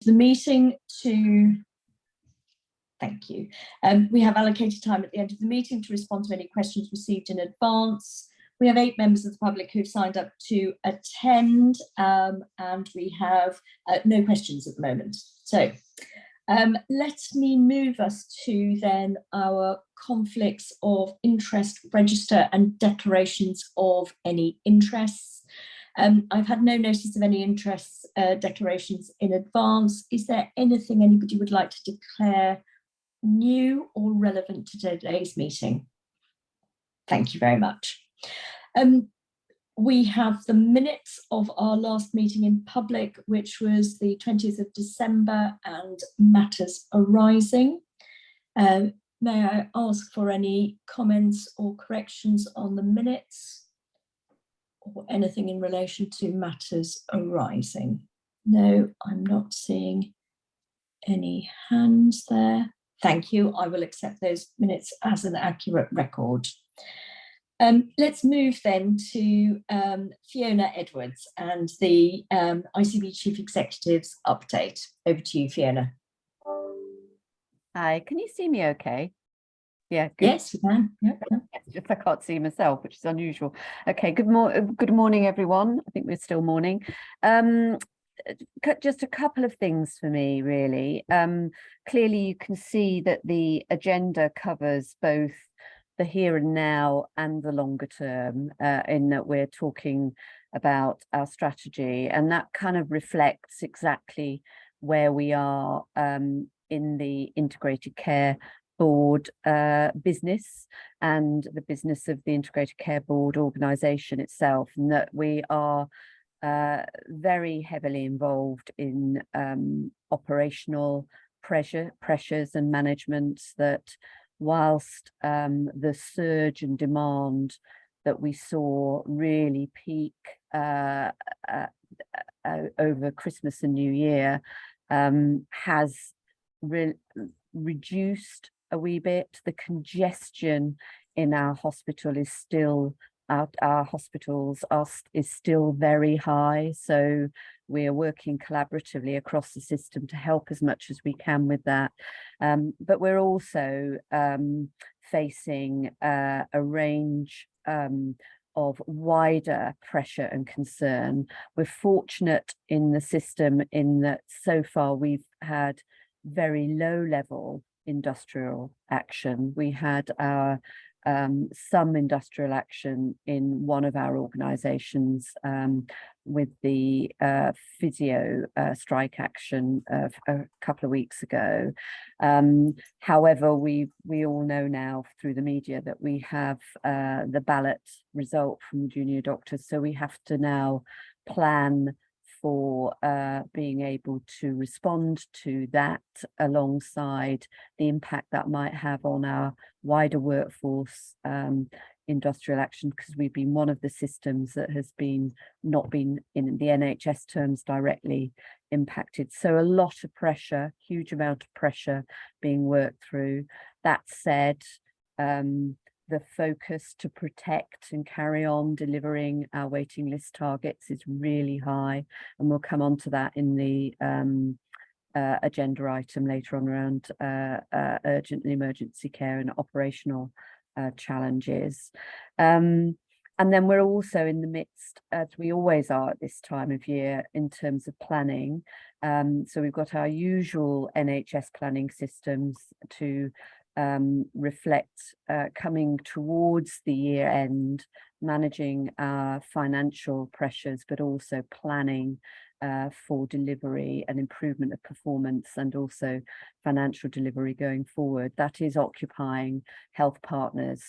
the meeting to, thank you. We have allocated time at the end of the meeting to respond to any questions received in advance. We have 8 members of the public who've signed up to attend, and we have no questions at the moment. So let me move us to then our conflicts of interest register and declarations of any interests. I've had no notice of any interests declarations in advance. Is there anything anybody would like to declare new or relevant to today's meeting? Thank you very much. We have the minutes of our last meeting in public, which was the 20th of December, and matters arising. May I ask for any comments or corrections on the minutes or anything in relation to matters arising? No, I'm not seeing any hands there. Thank you. I will accept those minutes as an accurate record. Let's move then to Fiona Edwards and the ICB Chief Executive's update. Over to you, Fiona. Hi, can you see me okay? Yeah, good. Yes, you can. Yeah. It's just I can't see myself, which is unusual. Okay, good morning, everyone. I think we're still morning. Just a couple of things for me, really. Clearly, you can see that the agenda covers both the here and now and the longer term, in that we're talking about our strategy, and that kind of reflects exactly where we are in the Integrated Care Board business and the business of the Integrated Care Board organisation itself, and that we are very heavily involved in operational pressures and management, that whilst the surge in demand that we saw really peak over Christmas and New Year has reduced a wee bit. The congestion in our hospital is still our hospitals is still very high, so we are working collaboratively across the system to help as much as we can with that, but we're also facing a range of wider pressure and concern. We're fortunate in the system in that so far we've had very low level industrial action. We had our some industrial action in one of our organisations with the physio strike action a couple of weeks ago. However, we all know now through the media that we have the ballot result from junior doctors, so we have to now plan for being able to respond to that alongside the impact that might have on our wider workforce industrial action, because we've been one of the systems that has not been in the NHS terms directly impacted. So a lot of pressure, huge amount of pressure being worked through. That said, the focus to protect and carry on delivering our waiting list targets is really high, and we'll come on to that in the agenda item later on around urgent and emergency care and operational challenges. And then we're also in the midst, as we always are at this time of year, in terms of planning. So we've got our usual NHS planning systems to reflect coming towards the year end, managing our financial pressures, but also planning for delivery and improvement of performance, and also financial delivery going forward. That is occupying health partners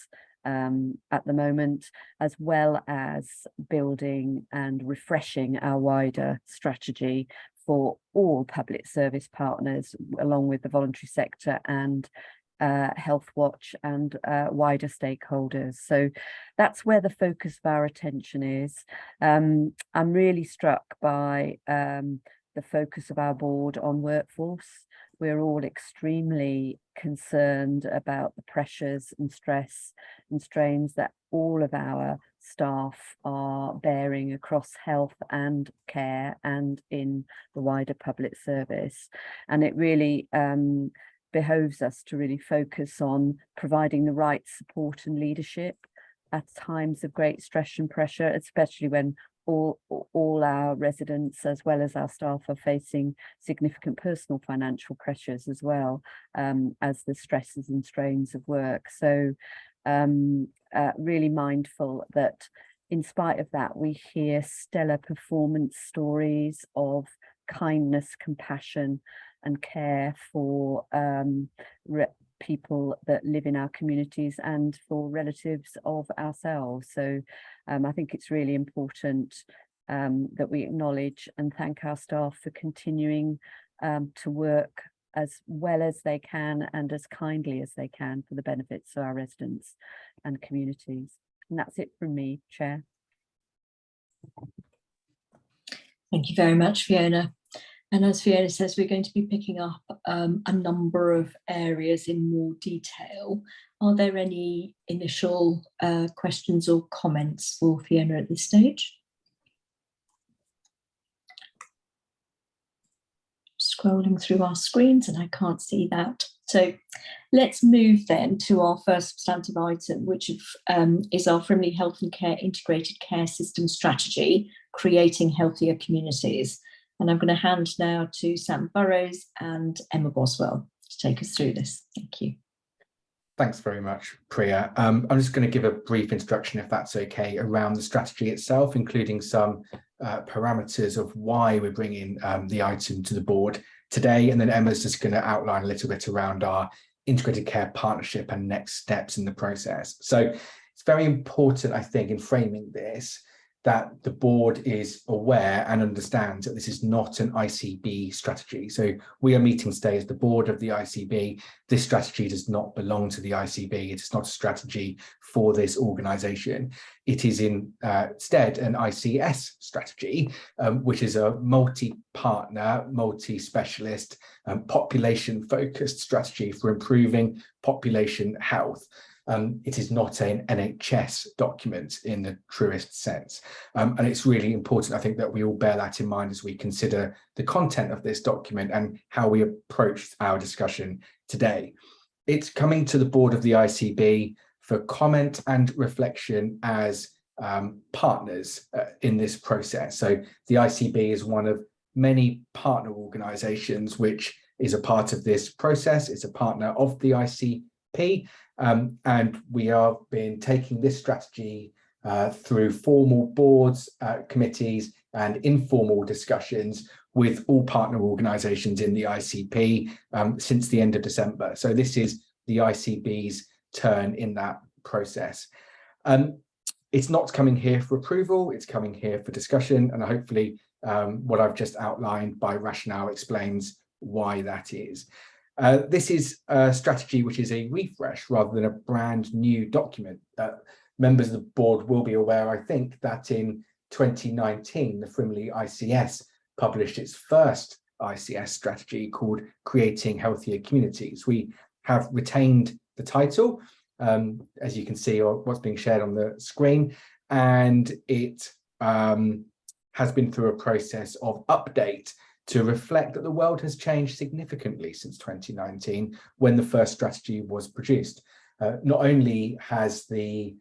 at the moment, as well as building and refreshing our wider strategy for all public service partners, along with the voluntary sector and Health Watch and wider stakeholders. So that's where the focus of our attention is. I'm really struck by the focus of our board on workforce. We're all extremely concerned about the pressures and stress and strains that all of our staff are bearing across health and care and in the wider public service. And it really behoves us to really focus on providing the right support and leadership at times of great stress and pressure, especially when all our residents as well as our staff are facing significant personal financial pressures as well, as the stresses and strains of work. So really mindful that in spite of that, we hear stellar performance stories of kindness, compassion and care for people that live in our communities and for relatives of ourselves. So I think it's really important that we acknowledge and thank our staff for continuing to work as well as they can and as kindly as they can for the benefits of our residents and communities. And that's it from me, Chair. Thank you very much, Fiona. And as Fiona says, we're going to be picking up a number of areas in more detail. Are there any initial questions or comments for Fiona at this stage? Scrolling through our screens and I can't see that. So let's move then to our first substantive item, which is our Frimley Health and Care Integrated Care System Strategy, Creating Healthier Communities. And I'm going to hand now to Sam Burrows and Emma Boswell to take us through this. Thank you. Thanks very much, Priya. I'm just going to give a brief introduction, if that's okay, around the strategy itself, including some parameters of why we're bringing the item to the board today. And then Emma's just going to outline a little bit around our integrated care partnership and next steps in the process. So it's very important, I think, in framing this, that the board is aware and understands that this is not an ICB strategy. So we are meeting today as the board of the ICB. This strategy does not belong to the ICB. It is not a strategy for this organisation. It is instead an ICS strategy, which is a multi-partner, multi-specialist, population-focused strategy for improving population health. It is not an NHS document in the truest sense. And it's really important, I think, that we all bear that in mind as we consider the content of this document and how we approach our discussion today. It's coming to the board of the ICB for comment and reflection as partners in this process. So the ICB is one of many partner organisations which is a part of this process. It's a partner of the ICP. And we have been taking this strategy through formal boards, committees and informal discussions with all partner organisations in the ICP since the end of December. So this is the ICB's turn in that process. It's not coming here for approval, it's coming here for discussion, and hopefully what I've just outlined by rationale explains why that is. This is a strategy which is a refresh rather than a brand new document. Members of the board will be aware, I think, that in 2019, the Frimley ICS published its first ICS strategy called Creating Healthier Communities. We have retained the title, as you can see, or what's being shared on the screen, and it has been through a process of update to reflect that the world has changed significantly since 2019, when the first strategy was produced. Not only has the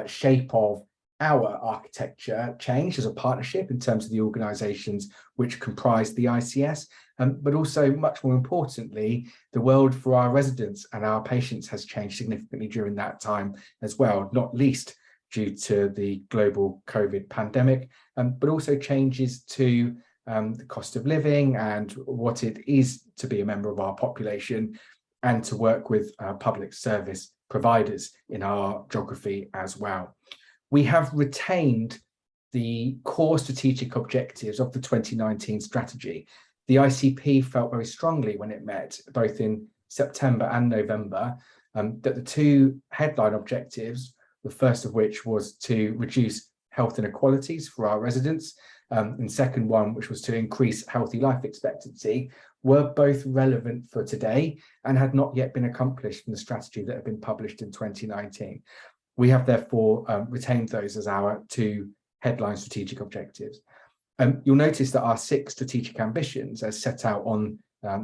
shape of our architecture changed as a partnership in terms of the organisations which comprise the ICS, but also, much more importantly, the world for our residents and our patients has changed significantly during that time as well, not least due to the global COVID pandemic, but also changes to the cost of living and what it is to be a member of our population and to work with public service providers in our geography as well. We have retained the core strategic objectives of the 2019 strategy. The ICP felt very strongly when it met, both in September and November, that the two headline objectives, the first of which was to reduce health inequalities for our residents, and second one, which was to increase healthy life expectancy, were both relevant for today and had not yet been accomplished in the strategy that had been published in 2019. We have therefore retained those as our 2 headline strategic objectives. You'll notice that our 6 strategic ambitions, as set out on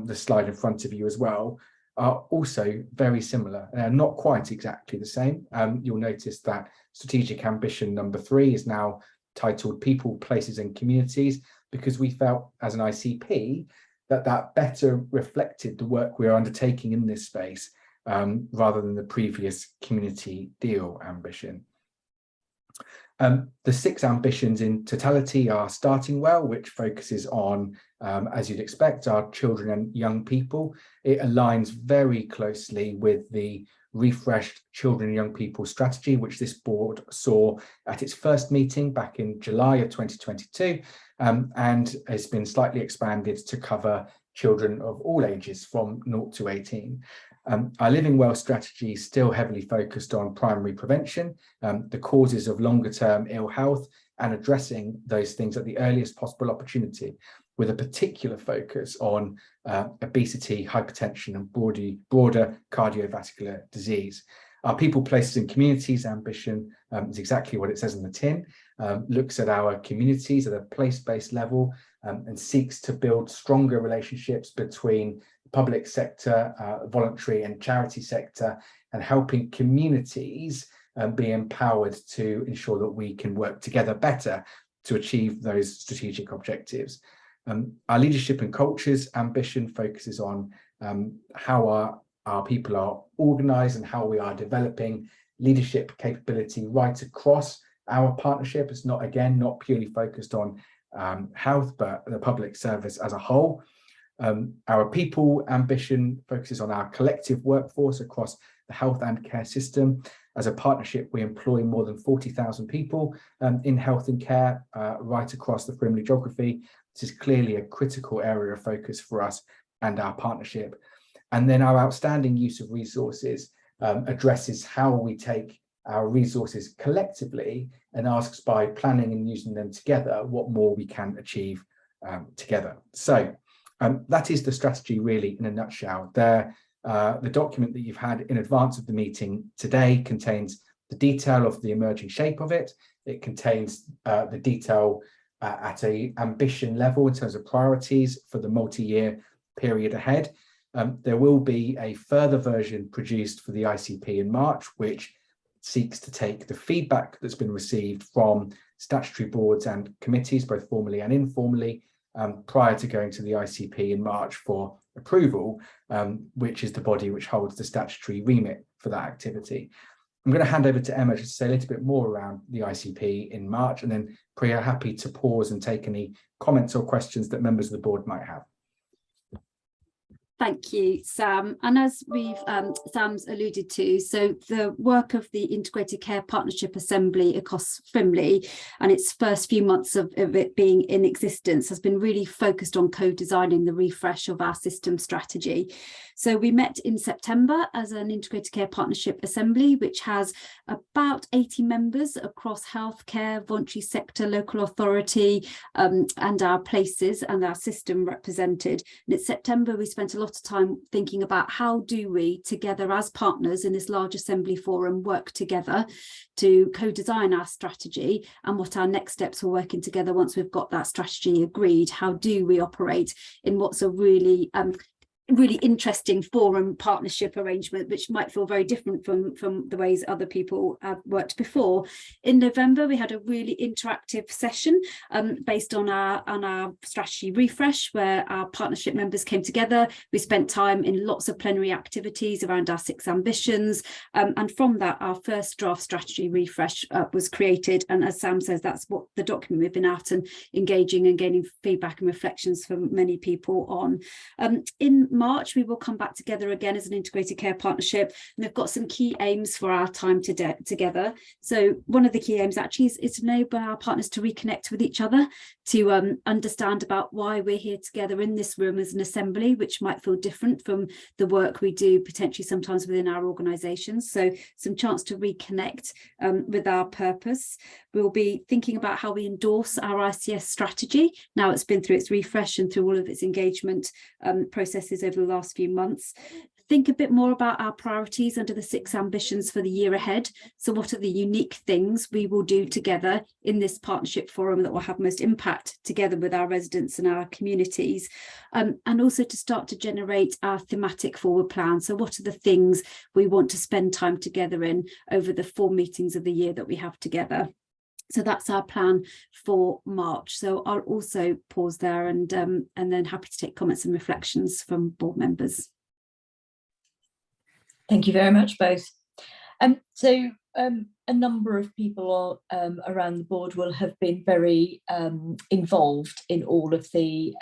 the slide in front of you as well, are also very similar. They're not quite exactly the same. You'll notice that strategic ambition number 3 is now titled People, Places and Communities, because we felt as an ICP that better reflected the work we are undertaking in this space rather than the previous community deal ambition. The 6 ambitions in totality are starting well, which focuses on, as you'd expect, our children and young people. It aligns very closely with the refreshed children and young people strategy, which this board saw at its first meeting back in July of 2022, and has been slightly expanded to cover children of all ages from 0 to 18. Our Living Well strategy is still heavily focused on primary prevention, the causes of longer term ill health, and addressing those things at the earliest possible opportunity, with a particular focus on obesity, hypertension, and broader cardiovascular disease. Our People, Places and Communities ambition is exactly what it says on the tin, looks at our communities at a place-based level and seeks to build stronger relationships between public sector, voluntary and charity sector, and helping communities be empowered to ensure that we can work together better to achieve those strategic objectives. Our Leadership and Cultures ambition focuses on how our people are organised and how we are developing leadership capability right across our partnership. It's not purely focused on health, but the public service as a whole. Our People ambition focuses on our collective workforce across the health and care system. As a partnership, we employ more than 40,000 people in health and care right across the Frimley geography. This is clearly a critical area of focus for us and our partnership. And then our outstanding use of resources addresses how we take our resources collectively and asks, by planning and using them together, what more we can achieve together. So that is the strategy really in a nutshell. The document that you've had in advance of the meeting today contains the detail of the emerging shape of it. It contains the detail at an ambition level in terms of priorities for the multi-year period ahead. There will be a further version produced for the ICP in March, which seeks to take the feedback that's been received from statutory boards and committees, both formally and informally, prior to going to the ICP in March for approval, which is the body which holds the statutory remit for that activity. I'm going to hand over to Emma just to say a little bit more around the ICP in March, and then Priya, happy to pause and take any comments or questions that members of the board might have. Thank you, Sam. And as Sam's alluded to, so the work of the Integrated Care Partnership Assembly across Frimley and its first few months of it being in existence has been really focused on co-designing the refresh of our system strategy. So we met in September as an Integrated Care Partnership Assembly, which has about 80 members across healthcare, voluntary sector, local authority, and our places and our system represented. And in September, we spent a lot of time thinking about how do we together as partners in this large assembly forum work together to co-design our strategy, and what our next steps for working together once we've got that strategy agreed. How do we operate in what's a really interesting forum partnership arrangement, which might feel very different from the ways other people have worked before. In November, we had a really interactive session based on our strategy refresh, where our partnership members came together. We spent time in lots of plenary activities around our 6 ambitions, and from that our first draft strategy refresh was created. And as Sam says, that's what the document we've been out and engaging and gaining feedback and reflections from many people on. In March, we will come back together again as an integrated care partnership, and they've got some key aims for our time together. So one of the key aims actually is to enable our partners to reconnect with each other, to understand about why we're here together in this room as an assembly, which might feel different from the work we do potentially sometimes within our organisations. So some chance to reconnect with our purpose. We'll be thinking about how we endorse our ICS strategy. Now it's been through its refresh and through all of its engagement processes over the last few months. think a bit more about our priorities under the 6 ambitions for the year ahead. So what are the unique things we will do together in this partnership forum that will have most impact together with our residents and our communities, and also to start to generate our thematic forward plan. So what are the things we want to spend time together in over the 4 meetings of the year that we have together? So that's our plan for March. So I'll also pause there and then happy to take comments and reflections from board members. Thank you very much, both. So a number of people around the board will have been very involved in all of the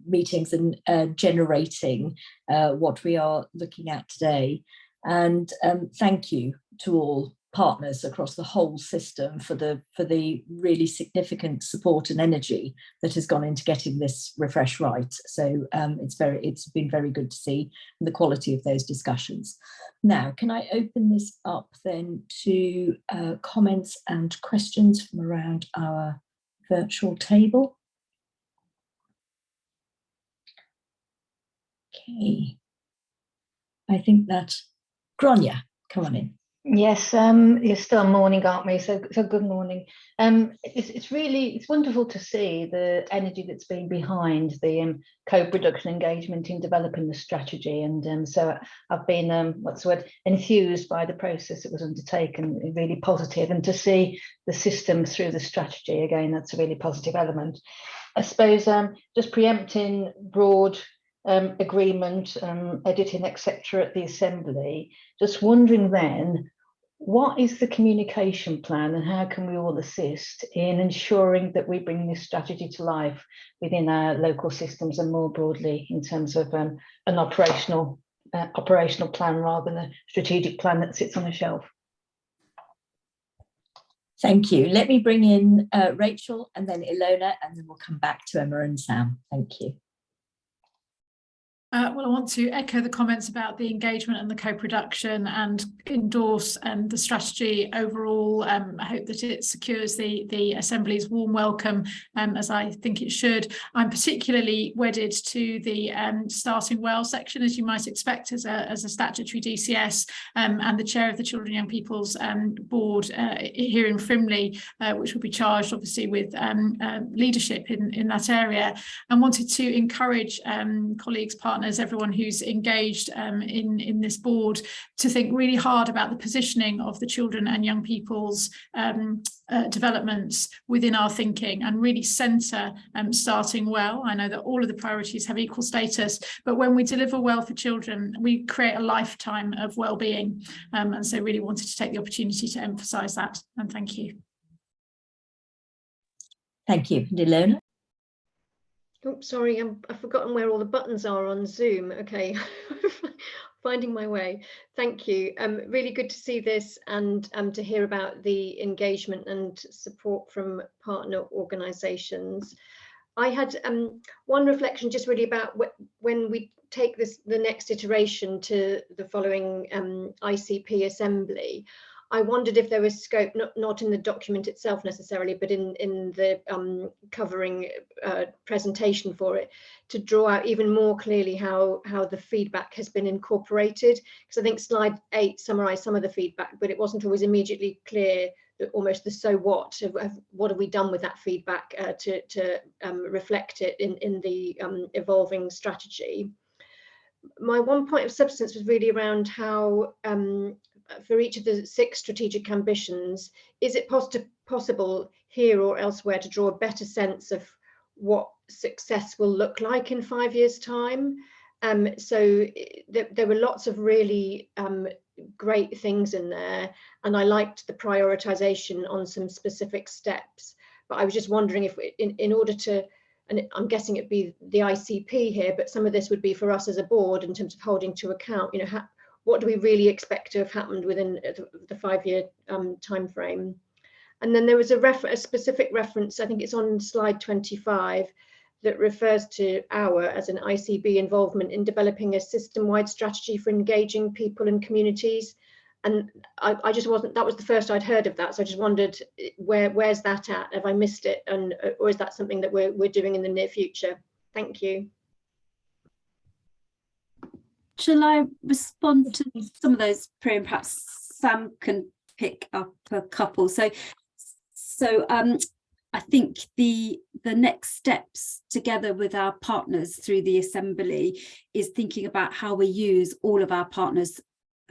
meetings and generating what we are looking at today. And thank you to all partners across the whole system for the really significant support and energy that has gone into getting this refresh right. So it's been very good to see the quality of those discussions. Now, can I open this up then to comments and questions from around our virtual table? Okay, I think that Grania, come on in. Yes, it's still morning, aren't we? So good morning. It's wonderful to see the energy that's been behind the co-production engagement in developing the strategy, and so I've been enthused by the process that was undertaken, really positive, and to see the system through the strategy again, that's a really positive element. I suppose just preempting broad agreement, editing, etc. at the Assembly, just wondering then, what is the communication plan and how can we all assist in ensuring that we bring this strategy to life within our local systems and more broadly in terms of an operational plan rather than a strategic plan that sits on a shelf? Thank you. Let me bring in Rachel and then Ilona, and then we'll come back to Emma and Sam. Thank you. Well, I want to echo the comments about the engagement and the co-production and endorse the strategy overall. I hope that it secures the Assembly's warm welcome, as I think it should. I'm particularly wedded to the starting well section, as you might expect as a statutory DCS, and the chair of the Children and Young People's Board here in Frimley, which will be charged obviously with leadership in that area, and wanted to encourage colleagues, partners, everyone who's engaged in this board to think really hard about the positioning of the children and young people's developments within our thinking and really centre starting well. I know that all of the priorities have equal status, but when we deliver well for children, we create a lifetime of well-being, and so really wanted to take the opportunity to emphasise that, and thank you. Thank you. Ilona? Oh, sorry, I've forgotten where all the buttons are on Zoom. Okay, finding my way. Thank you. Really good to see this and to hear about the engagement and support from partner organisations. I had one reflection just really about when we take the next iteration to the following ICP Assembly. I wondered if there was scope, not in the document itself necessarily, but in the covering presentation for it, to draw out even more clearly how the feedback has been incorporated. Because I think slide 8 summarised some of the feedback, but it wasn't always immediately clear, almost the so what have we done with that feedback to reflect it in the evolving strategy. My one point of substance was really around how for each of the 6 strategic ambitions, is it possible here or elsewhere to draw a better sense of what success will look like in 5 years' time? So there were lots of really great things in there, and I liked the prioritization on some specific steps. But I was just wondering if in order to, and I'm guessing it'd be the ICP here, but some of this would be for us as a board in terms of holding to account, you know, what do we really expect to have happened within the 5-year time frame? And then there was a specific reference, I think it's on slide 25, that refers to our, as an ICB, involvement in developing a system-wide strategy for engaging people and communities. And I just wasn't, that was the first I'd heard of that. So I just wondered, where's that at? Have I missed it? And or is that something that we're doing in the near future? Thank you. Shall I respond to some of those, Priya, and perhaps Sam can pick up a couple? So I think the next steps together with our partners through the Assembly is thinking about how we use all of our partners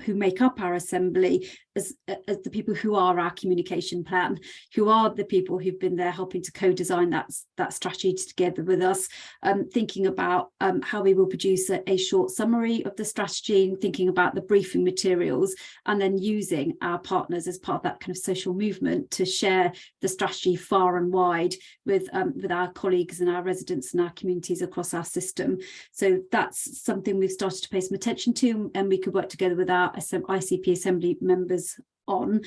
who make up our Assembly as the people who are our communication plan, who are the people who've been there helping to co-design that strategy together with us, thinking about how we will produce a short summary of the strategy, and thinking about the briefing materials, and then using our partners as part of that kind of social movement to share the strategy far and wide with our colleagues and our residents and our communities across our system. So that's something we've started to pay some attention to, and we could work together with our ICP Assembly members on.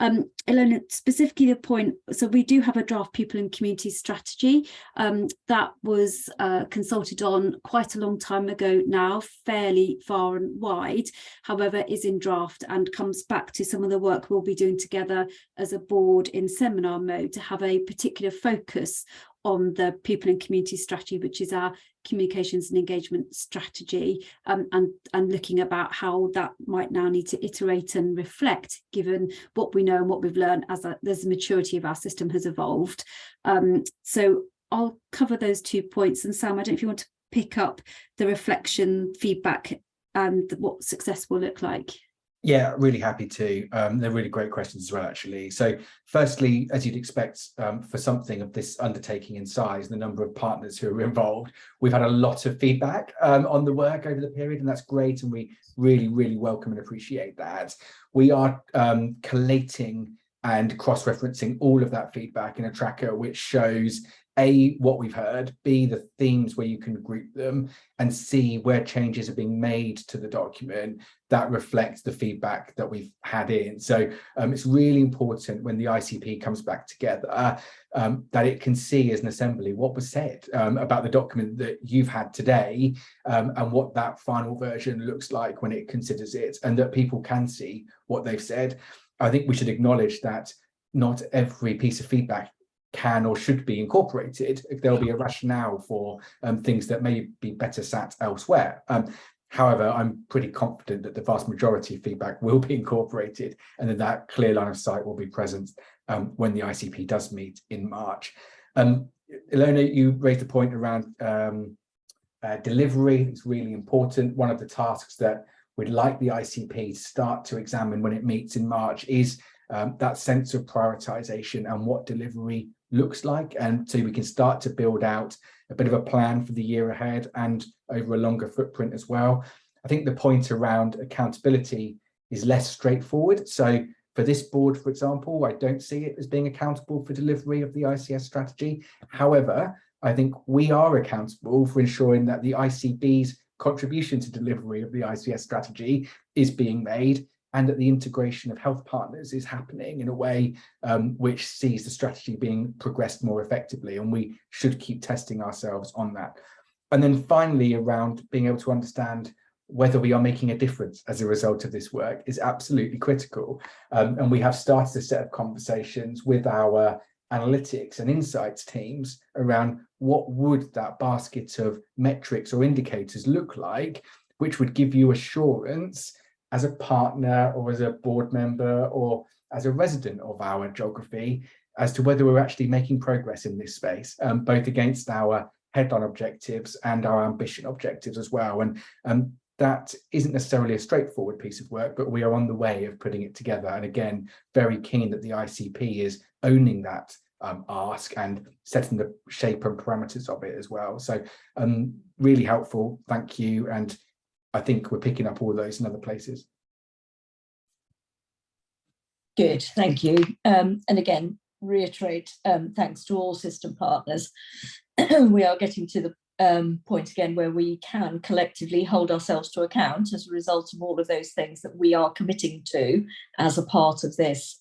Ilona, specifically the point, so we do have a draft people and community strategy that was consulted on quite a long time ago now, fairly far and wide, however is in draft and comes back to some of the work we'll be doing together as a board in seminar mode to have a particular focus on the people and community strategy, which is our communications and engagement strategy, and looking about how that might now need to iterate and reflect given what we know and what we've learned as the maturity of our system has evolved. So I'll cover those 2 points, and Sam, I don't know if you want to pick up the reflection, feedback, and what success will look like. Yeah, really happy to. They're really great questions as well, actually. So firstly, as you'd expect for something of this undertaking in size, the number of partners who are involved, we've had a lot of feedback on the work over the period, and that's great. And we really, really welcome and appreciate that. We are collating and cross-referencing all of that feedback in a tracker which shows A, what we've heard, B, the themes where you can group them, and C, where changes are being made to the document that reflects the feedback that we've had in. So it's really important when the ICP comes back together that it can see as an assembly what was said about the document that you've had today, and what that final version looks like when it considers it, and that people can see what they've said. I think we should acknowledge that not every piece of feedback can or should be incorporated. There'll be a rationale for things that may be better sat elsewhere. However, I'm pretty confident that the vast majority of feedback will be incorporated, and that clear line of sight will be present when the ICP does meet in March. Ilona, you raised a point around delivery. It's really important. One of the tasks that we'd like the ICP to start to examine when it meets in March is that sense of prioritization and what delivery looks like, and so we can start to build out a bit of a plan for the year ahead and over a longer footprint as well. I think the point around accountability is less straightforward. So for this board, for example, I don't see it as being accountable for delivery of the ICS strategy. However, I think we are accountable for ensuring that the ICB's contribution to delivery of the ICS strategy is being made, and that the integration of health partners is happening in a way which sees the strategy being progressed more effectively, and we should keep testing ourselves on that. And then finally, around being able to understand whether we are making a difference as a result of this work is absolutely critical. And we have started a set of conversations with our analytics and insights teams around what would that basket of metrics or indicators look like, which would give you assurance as a partner or as a board member or as a resident of our geography as to whether we're actually making progress in this space, both against our headline objectives and our ambition objectives as well. And that isn't necessarily a straightforward piece of work, but we are on the way of putting it together. And again, very keen that the ICP is owning that ask and setting the shape and parameters of it as well. So really helpful, thank you. And I think we're picking up all those in other places. Good, thank you. And again, reiterate thanks to all system partners. We are getting to the point again where we can collectively hold ourselves to account as a result of all of those things that we are committing to as a part of this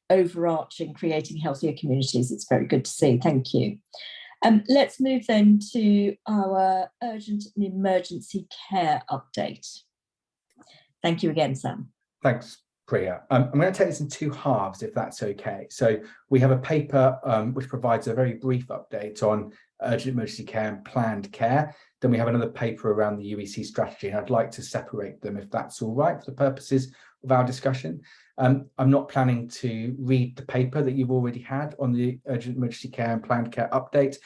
overarching creating healthier communities. It's very good to see, thank you. Let's move then to our urgent and emergency care update. Thank you again, Sam. Thanks, Priya. I'm going to take this in two halves, if that's okay. So we have a paper which provides a very brief update on urgent emergency care and planned care. Then we have another paper around the UEC strategy, and I'd like to separate them if that's all right for the purposes of our discussion. I'm not planning to read the paper that you've already had on the urgent emergency care and planned care update.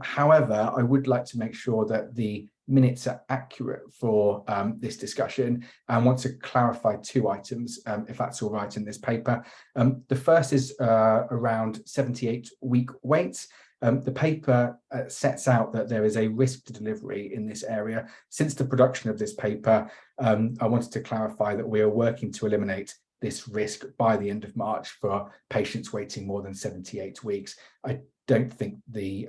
However, I would like to make sure that the minutes are accurate for this discussion, and want to clarify two items, if that's all right, in this paper. The first is around 78-week waits. The paper sets out that there is a risk to delivery in this area. Since the production of this paper, I wanted to clarify that we are working to eliminate this risk by the end of March for patients waiting more than 78 weeks. I don't think the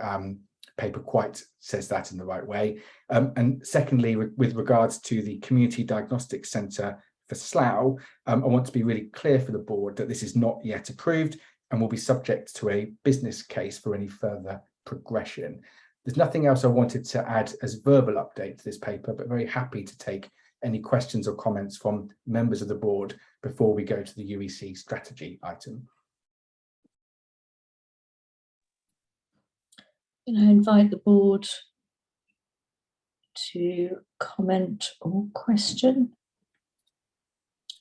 paper quite says that in the right way. And secondly, with regards to the Community Diagnostic Centre for Slough, I want to be really clear for the board that this is not yet approved and will be subject to a business case for any further progression. There's nothing else I wanted to add as verbal update to this paper, but very happy to take any questions or comments from members of the board before we go to the UEC strategy item. I invite the board to comment or question.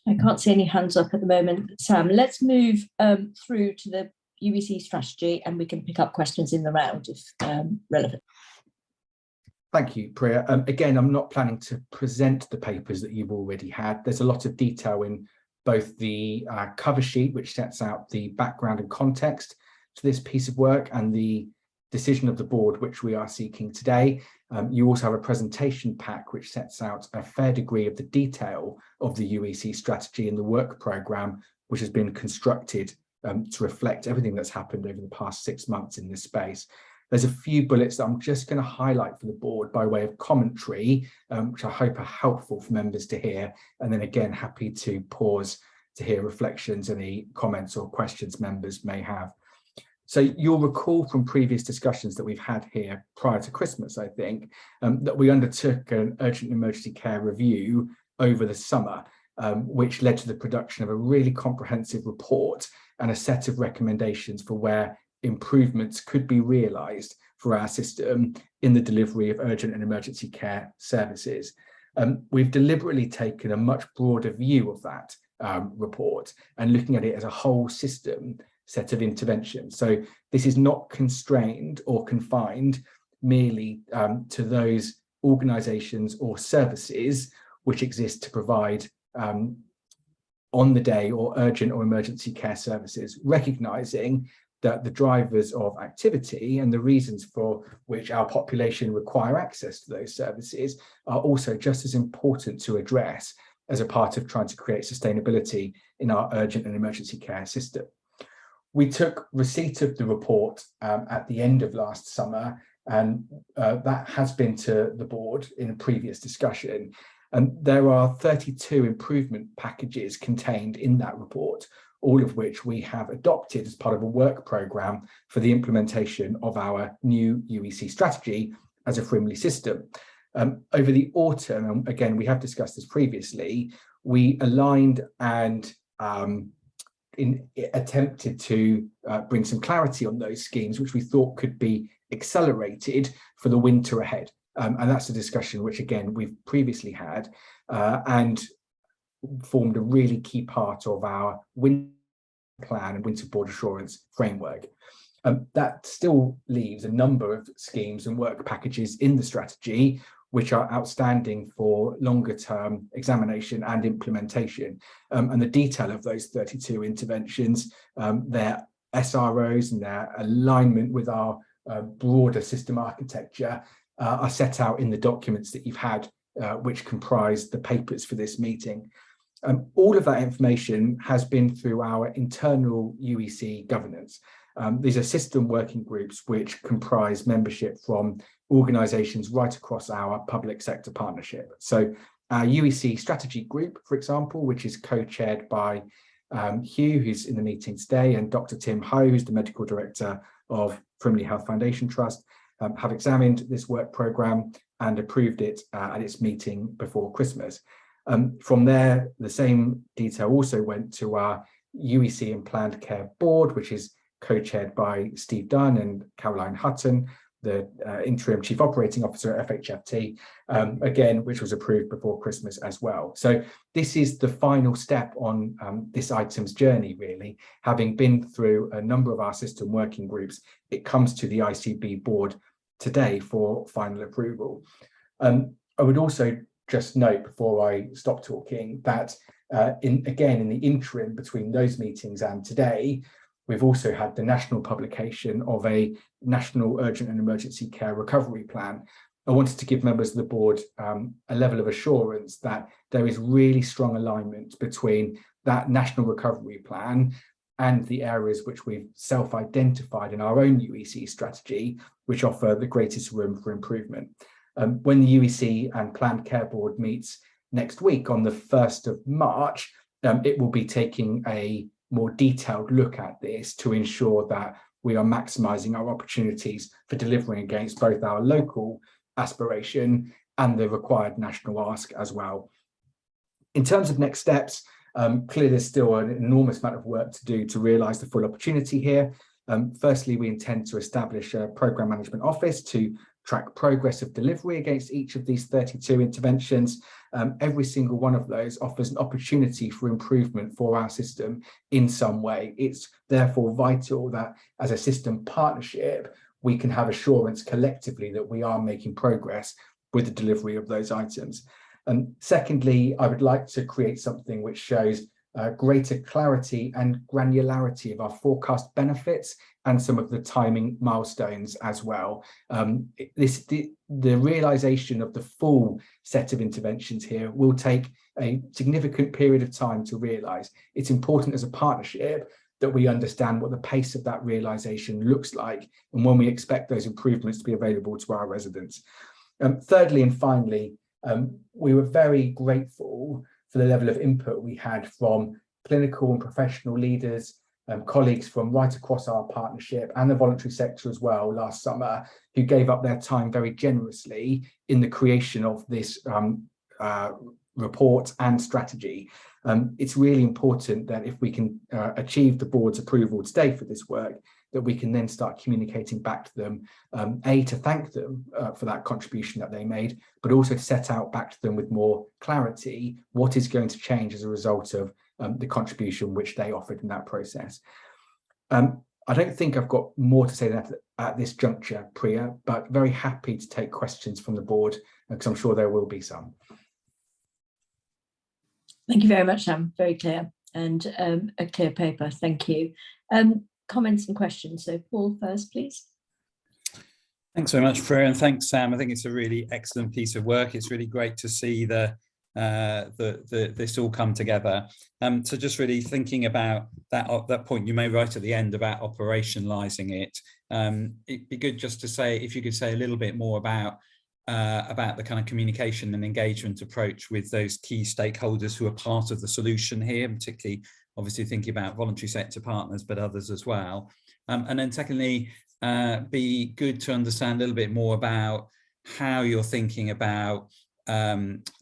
I can't see any hands up at the moment. Sam, let's move through to the UEC strategy, and we can pick up questions in the round if relevant. Thank you, Priya. Again, I'm not planning to present the papers that you've already had. There's a lot of detail in both the cover sheet, which sets out the background and context to this piece of work, and the decision of the board, which we are seeking today. You also have a presentation pack which sets out a fair degree of the detail of the UEC strategy and the work programme, which has been constructed to reflect everything that's happened over the past 6 months in this space. There's a few bullets that I'm just going to highlight for the board by way of commentary, which I hope are helpful for members to hear. And then again, happy to pause to hear reflections, any comments or questions members may have. So you'll recall from previous discussions that we've had here prior to Christmas, I think, that we undertook an urgent emergency care review over the summer, which led to the production of a really comprehensive report and a set of recommendations for where improvements could be realised for our system in the delivery of urgent and emergency care services. We've deliberately taken a much broader view of that report and looking at it as a whole system set of interventions. So this is not constrained or confined merely to those organisations or services which exist to provide on the day or urgent or emergency care services, recognising that the drivers of activity and the reasons for which our population require access to those services are also just as important to address as a part of trying to create sustainability in our urgent and emergency care system. We took receipt of the report at the end of last summer, and that has been to the board in a previous discussion. And there are 32 improvement packages contained in that report, all of which we have adopted as part of a work programme for the implementation of our new UEC strategy as a Frimley system. Over the autumn, and again, we have discussed this previously, we aligned and attempted to bring some clarity on those schemes, which we thought could be accelerated for the winter ahead. And that's a discussion which, again, we've previously had and formed a really key part of our winter plan and winter board assurance framework. That still leaves a number of schemes and work packages in the strategy which are outstanding for longer term examination and implementation. And the detail of those 32 interventions, their SROs and their alignment with our broader system architecture are set out in the documents that you've had, which comprise the papers for this meeting. All of that information has been through our internal UEC governance. These are system working groups which comprise membership from organisations right across our public sector partnership. So our UEC strategy group, for example, which is co-chaired by Hugh, who's in the meeting today, and Dr. Tim Ho, who's the medical director of Frimley Health Foundation Trust, have examined this work programme and approved it at its meeting before Christmas. From there, the same detail also went to our UEC and Planned Care Board, which is co-chaired by Steve Dunn and Caroline Hutton, the interim chief operating officer at FHFT, again, which was approved before Christmas as well. So this is the final step on this item's journey, really. Having been through a number of our system working groups, it comes to the ICB board today for final approval. I would also just note before I stop talking that in the interim between those meetings and today, we've also had the national publication of a National Urgent and Emergency Care Recovery Plan. I wanted to give members of the board a level of assurance that there is really strong alignment between that National Recovery Plan and the areas which we've self-identified in our own UEC strategy, which offer the greatest room for improvement. When the UEC and Planned Care Board meets next week on the 1st of March, it will be taking a more detailed look at this to ensure that we are maximising our opportunities for delivering against both our local aspiration and the required national ask as well. In terms of next steps, clearly there's still an enormous amount of work to do to realise the full opportunity here. Firstly, we intend to establish a programme management office to track progress of delivery against each of these 32 interventions. Every single one of those offers an opportunity for improvement for our system in some way. It's therefore vital that as a system partnership, we can have assurance collectively that we are making progress with the delivery of those items. Secondly, I would like to create something which shows greater clarity and granularity of our forecast benefits and some of the timing milestones as well. The realisation of the full set of interventions here will take a significant period of time to realise. It's important as a partnership that we understand what the pace of that realisation looks like and when we expect those improvements to be available to our residents. Thirdly and finally, we were very grateful for the level of input we had from clinical and professional leaders, colleagues from right across our partnership and the voluntary sector as well last summer, who gave up their time very generously in the creation of this report and strategy. It's really important that if we can achieve the board's approval today for this work, that we can then start communicating back to them, to thank them for that contribution that they made, but also to set out back to them with more clarity what is going to change as a result of the contribution which they offered in that process. I don't think I've got more to say that at this juncture, Priya, but very happy to take questions from the board because I'm sure there will be some. Thank you very much, Sam. Very clear and a clear paper. Thank you. Comments and questions. So Paul first, please. Thanks very much, Priya, and thanks, Sam. I think it's a really excellent piece of work. It's really great to see this all come together. So just really thinking about that point you made right at the end about operationalising it. It'd be good just to say, if you could say a little bit more about the kind of communication and engagement approach with those key stakeholders who are part of the solution here, particularly obviously thinking about voluntary sector partners, but others as well. And then secondly, be good to understand a little bit more about how you're thinking about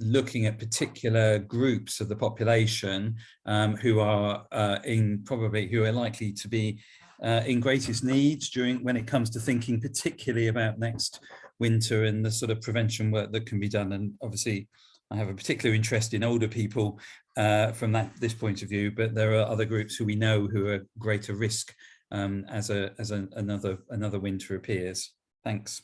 looking at particular groups of the population who are likely to be in greatest needs when it comes to thinking particularly about next winter and the sort of prevention work that can be done. And obviously I have a particular interest in older people from this point of view, but there are other groups who we know who are greater risk as another winter appears. Thanks.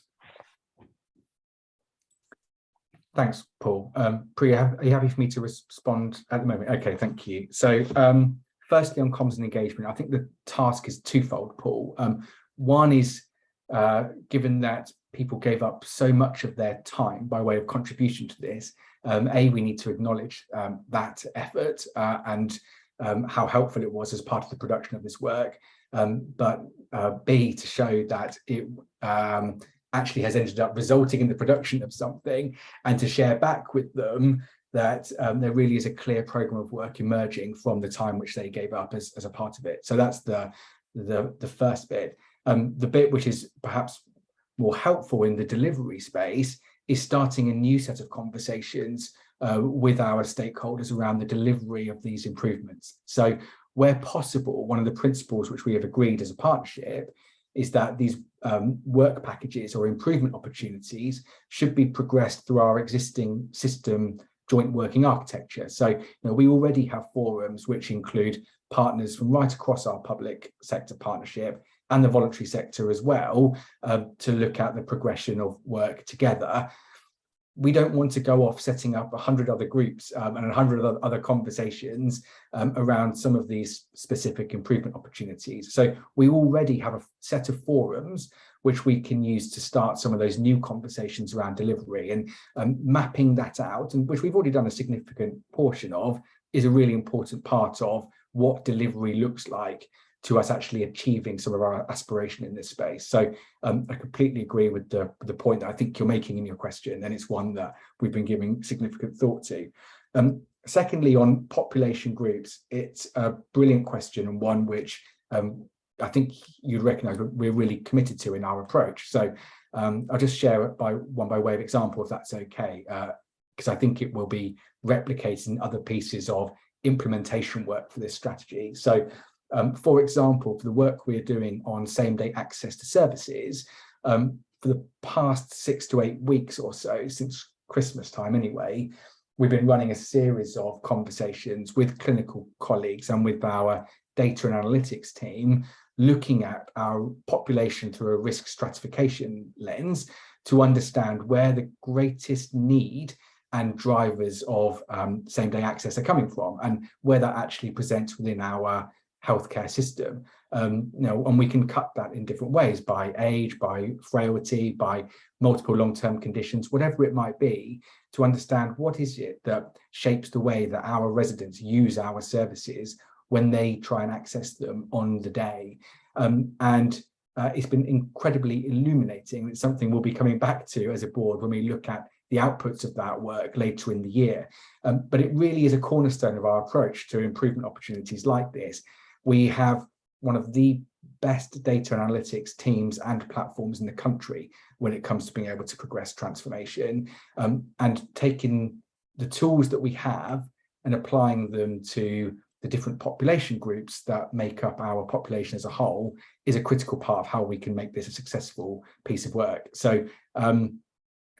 Thanks, Paul. Priya, are you happy for me to respond at the moment? Okay, thank you. So firstly, on comms and engagement, I think the task is twofold, Paul. One is, given that people gave up so much of their time by way of contribution to this, we need to acknowledge that effort and how helpful it was as part of the production of this work, but B, to show that it actually has ended up resulting in the production of something, and to share back with them that there really is a clear programme of work emerging from the time which they gave up as a part of it. So that's the first bit. The bit which is perhaps more helpful in the delivery space is starting a new set of conversations with our stakeholders around the delivery of these improvements. So where possible, one of the principles which we have agreed as a partnership is that these work packages or improvement opportunities should be progressed through our existing system joint working architecture. So we already have forums which include partners from right across our public sector partnership and the voluntary sector as well, to look at the progression of work together. We don't want to go off setting up 100 other groups and 100 other conversations around some of these specific improvement opportunities. So we already have a set of forums which we can use to start some of those new conversations around delivery, and mapping that out, and which we've already done a significant portion of, is a really important part of what delivery looks like to us actually achieving some of our aspiration in this space. So I completely agree with the point that I think you're making in your question, and it's one that we've been giving significant thought to. Secondly, on population groups, it's a brilliant question, and one which I think you'd recognise we're really committed to in our approach. So I'll just share it by way of example, if that's okay, because I think it will be replicated in other pieces of implementation work for this strategy. So for example, for the work we're doing on same-day access to services, for the past 6 to 8 weeks or so, since Christmas time anyway, we've been running a series of conversations with clinical colleagues and with our data and analytics team, looking at our population through a risk stratification lens to understand where the greatest need and drivers of same-day access are coming from, and where that actually presents within our healthcare system. And we can cut that in different ways, by age, by frailty, by multiple long-term conditions, whatever it might be, to understand what is it that shapes the way that our residents use our services when they try and access them on the day. It's been incredibly illuminating. It's something we'll be coming back to as a board when we look at the outputs of that work later in the year. But it really is a cornerstone of our approach to improvement opportunities like this. We have one of the best data analytics teams and platforms in the country when it comes to being able to progress transformation, and taking the tools that we have and applying them to the different population groups that make up our population as a whole is a critical part of how we can make this a successful piece of work. So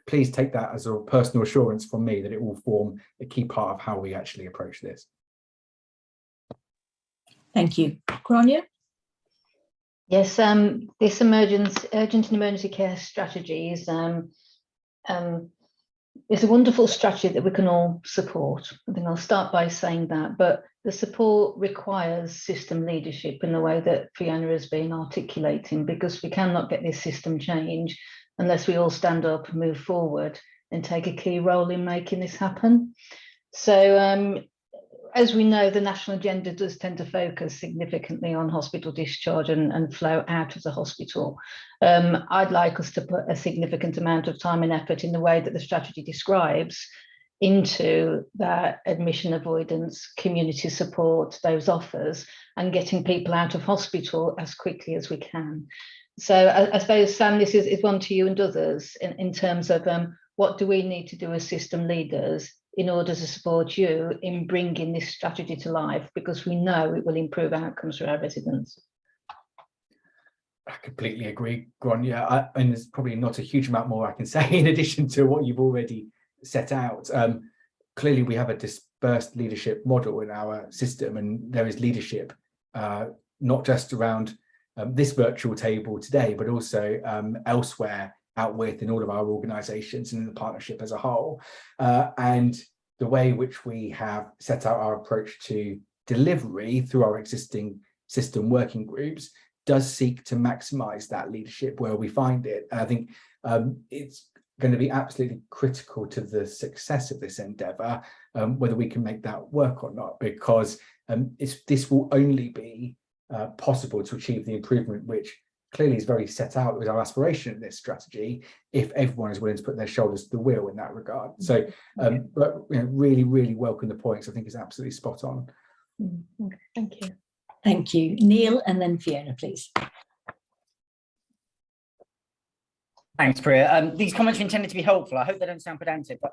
please take that as a personal assurance from me that it will form a key part of how we actually approach this. Thank you. Grania? Yes, this urgent and emergency care strategy is a wonderful strategy that we can all support. I think I'll start by saying that, but the support requires system leadership in the way that Fiona has been articulating, because we cannot get this system change unless we all stand up, move forward, and take a key role in making this happen. So as we know, the national agenda does tend to focus significantly on hospital discharge and flow out of the hospital. I'd like us to put a significant amount of time and effort in the way that the strategy describes into that admission avoidance, community support, those offers, and getting people out of hospital as quickly as we can. So I suppose, Sam, this is one to you and others in terms of what do we need to do as system leaders in order to support you in bringing this strategy to life, because we know it will improve outcomes for our residents. I completely agree, Grania, and there's probably not a huge amount more I can say in addition to what you've already set out. Clearly, we have a dispersed leadership model in our system, and there is leadership not just around this virtual table today, but also elsewhere out within all of our organisations and in the partnership as a whole. And the way which we have set out our approach to delivery through our existing system working groups does seek to maximise that leadership where we find it. And I think it's going to be absolutely critical to the success of this endeavour, whether we can make that work or not, because this will only be possible to achieve the improvement which clearly is very set out with our aspiration in this strategy, if everyone is willing to put their shoulders to the wheel in that regard. So but really, really welcome the points. I think it's absolutely spot on. Okay, thank you. Thank you. Neil and then Fiona, please. Thanks, Priya. These comments are intended to be helpful. I hope they don't sound pedantic, but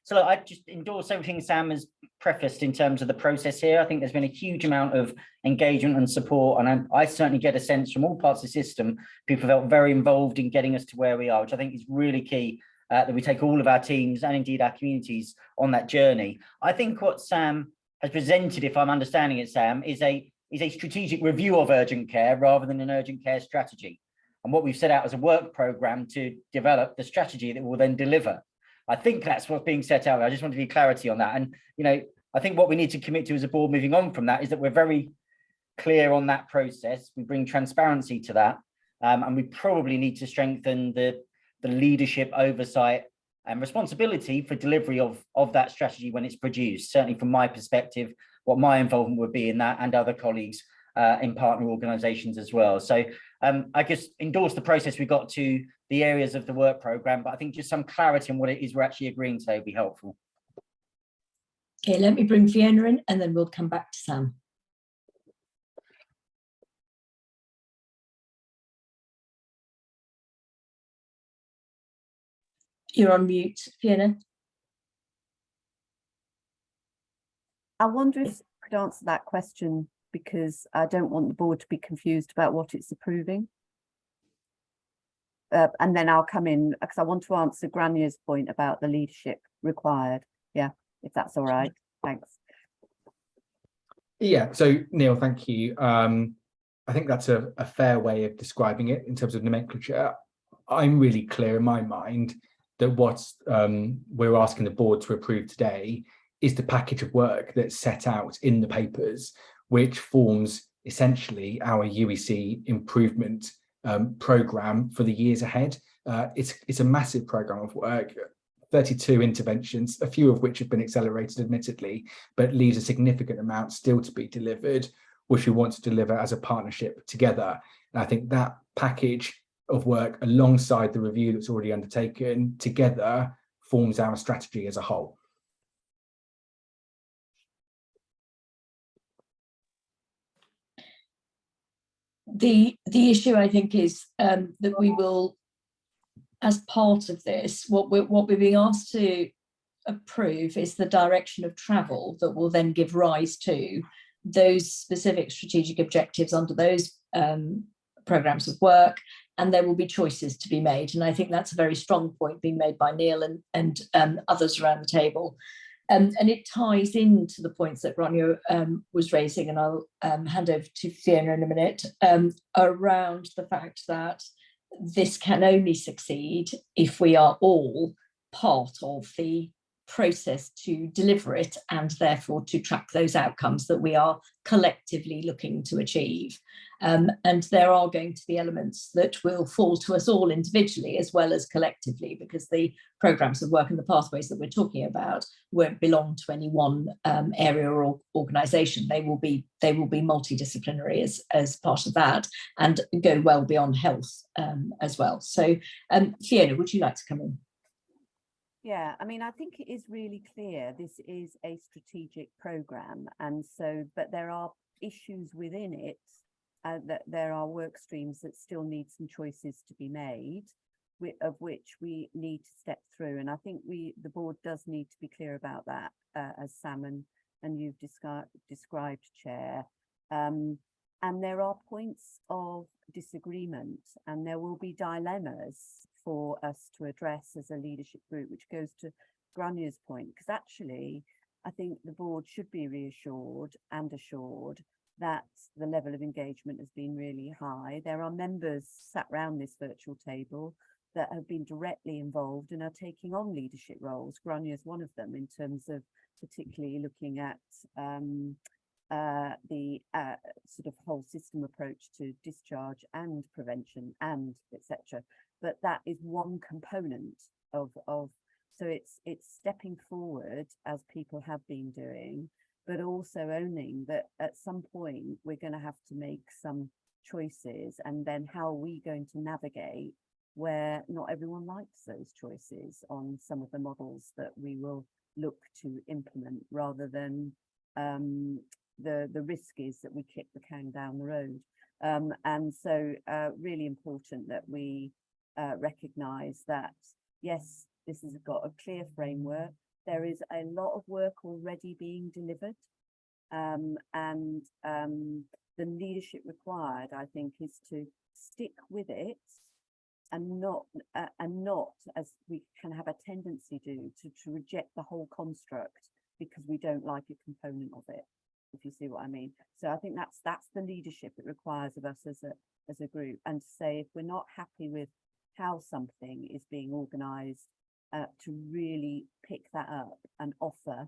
so look, I just endorse everything Sam has prefaced in terms of the process here. I think there's been a huge amount of engagement and support, and I certainly get a sense from all parts of the system, people felt very involved in getting us to where we are, which I think is really key, that we take all of our teams and indeed our communities on that journey. I think what Sam has presented, if I'm understanding it, Sam, is a strategic review of urgent care rather than an urgent care strategy. And what we've set out as a work programme to develop the strategy that will then deliver. I think that's what's being set out. I just want to be clarity on that. And, you know, I think what we need to commit to as a board moving on from that is that we're very clear on that process. We bring transparency to that. And we probably need to strengthen the leadership oversight and responsibility for delivery of that strategy when it's produced. Certainly from my perspective, what my involvement would be in that, and other colleagues in partner organisations as well. So I just endorse the process we got to the areas of the work programme, but I think just some clarity on what it is we're actually agreeing to would be helpful. Okay, let me bring Fiona in and then we'll come back to Sam. You're on mute, Fiona. I wonder if I could answer that question, because I don't want the board to be confused about what it's approving. And then I'll come in, because I want to answer Grania's point about the leadership required. Yeah, if that's all right. Thanks. Yeah, so Neil, thank you. I think that's a fair way of describing it in terms of nomenclature. I'm really clear in my mind that what we're asking the board to approve today is the package of work that's set out in the papers, which forms essentially our UEC improvement programme for the years ahead. It's a massive programme of work, 32 interventions, a few of which have been accelerated admittedly, but leaves a significant amount still to be delivered, which we want to deliver as a partnership together. And I think that package of work alongside the review that's already undertaken together forms our strategy as a whole. The issue, I think, is that we will, as part of this, what we're being asked to approve is the direction of travel that will then give rise to those specific strategic objectives under those programmes of work, and there will be choices to be made. And I think that's a very strong point being made by Neil and others around the table. And it ties into the points that Grania was raising, and I'll hand over to Fiona in a minute, around the fact that this can only succeed if we are all part of the process to deliver it, and therefore to track those outcomes that we are collectively looking to achieve. And there are going to be elements that will fall to us all individually as well as collectively, because the programmes of work and the pathways that we're talking about won't belong to any one area or organisation. They will be multidisciplinary as part of that, and go well beyond health as well. So Fiona, would you like to come in? Yeah, I mean, I think it is really clear this is a strategic programme, and so, but there are issues within it, that there are work streams that still need some choices to be made, of which we need to step through. And I think the board does need to be clear about that, as Sam and you've described, Chair. And there are points of disagreement, and there will be dilemmas for us to address as a leadership group, which goes to Grania's point, because actually I think the board should be reassured and assured that the level of engagement has been really high. There are members sat around this virtual table that have been directly involved and are taking on leadership roles. Grania is one of them, in terms of particularly looking at the sort of whole system approach to discharge and prevention and etc. But that is one component of so it's stepping forward, as people have been doing, but also owning that at some point we're going to have to make some choices, and then how are we going to navigate where not everyone likes those choices on some of the models that we will look to implement, rather than the risk is that we kick the can down the road. And so really important that we recognise that, yes, this has got a clear framework. There is a lot of work already being delivered, and the leadership required, I think, is to stick with it and not, as we can have a tendency to reject the whole construct because we don't like a component of it, if you see what I mean. So I think that's the leadership it requires of us as a group, and to say if we're not happy with how something is being organised, to really pick that up and offer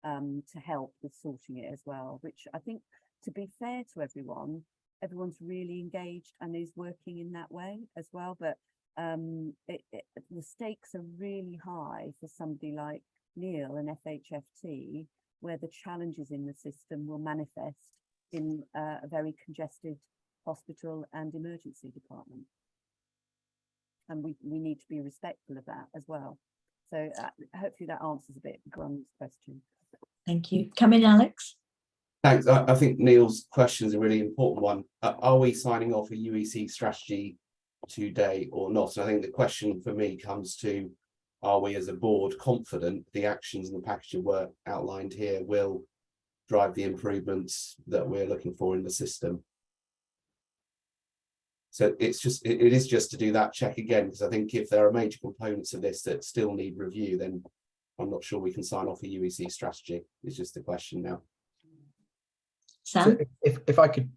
to help with sorting it as well, which I think, to be fair to everyone's really engaged and is working in that way as well. But the stakes are really high for somebody like Neil and FHFT, where the challenges in the system will manifest in a very congested hospital and emergency department. And we need to be respectful of that as well. So hopefully that answers a bit Grund's question. Thank you. Come in, Alex. Thanks. I think Neil's question is a really important one. Are we signing off a UEC strategy today or not? And I think the question for me comes to, are we as a board confident the actions and the package of work outlined here will drive the improvements that we're looking for in the system? So it is just to do that check again, because I think if there are major components of this that still need review, then I'm not sure we can sign off a UEC strategy. It's just the question now. Sam? So if I could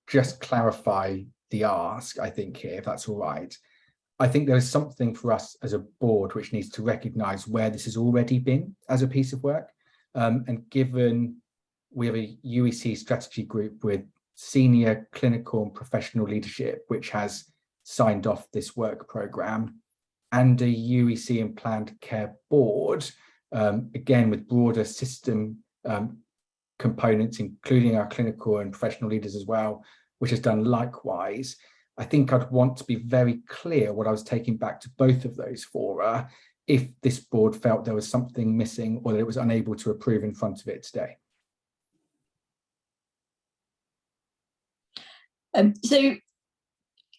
just clarify the ask, I think here, if that's all right. I think there is something for us as a board which needs to recognise where this has already been as a piece of work. And given we have a UEC strategy group with senior clinical and professional leadership, which has signed off this work programme, and a UEC and planned care board, again, with broader system components, including our clinical and professional leaders as well, which has done likewise. I think I'd want to be very clear what I was taking back to both of those fora if this board felt there was something missing or that it was unable to approve in front of it today. So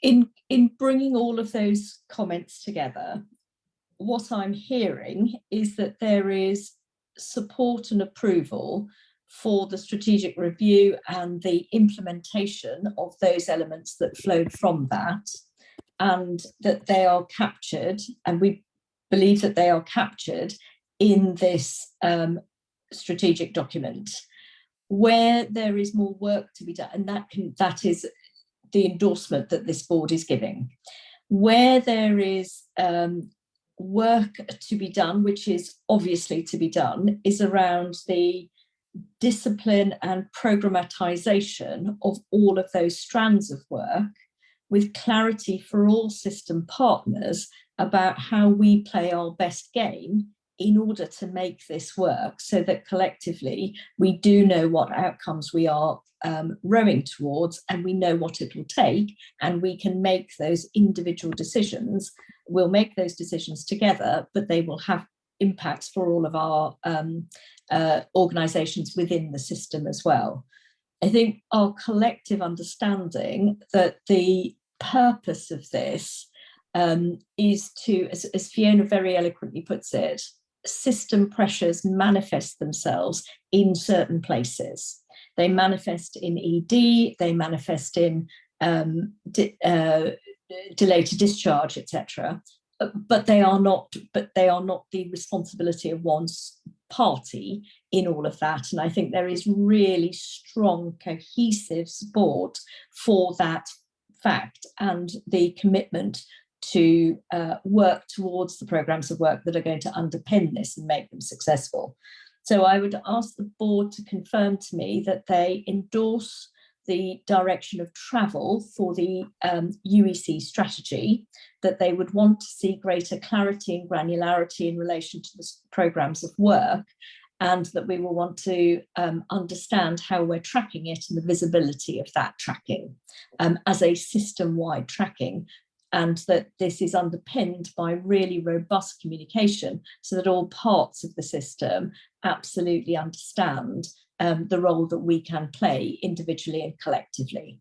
in bringing all of those comments together, what I'm hearing is that there is support and approval for the strategic review and the implementation of those elements that flowed from that, and that they are captured, and we believe that they are captured in this strategic document. Where there is more work to be done, and that is the endorsement that this board is giving. Where there is work to be done, which is obviously to be done, is around the discipline and programmatization of all of those strands of work, with clarity for all system partners about how we play our best game in order to make this work, so that collectively we do know what outcomes we are rowing towards, and we know what it will take, and we can make those individual decisions. We'll make those decisions together, but they will have impacts for all of our organisations within the system as well. I think our collective understanding that the purpose of this is to, as Fiona very eloquently puts it, system pressures manifest themselves in certain places. They manifest in ED, they manifest in delay to discharge, etc. But they are not the responsibility of one party in all of that. And I think there is really strong, cohesive support for that fact and the commitment to work towards the programmes of work that are going to underpin this and make them successful. So I would ask the board to confirm to me that they endorse the direction of travel for the UEC strategy, that they would want to see greater clarity and granularity in relation to the programmes of work, and that we will want to understand how we're tracking it and the visibility of that tracking as a system-wide tracking, and that this is underpinned by really robust communication so that all parts of the system absolutely understand the role that we can play individually and collectively.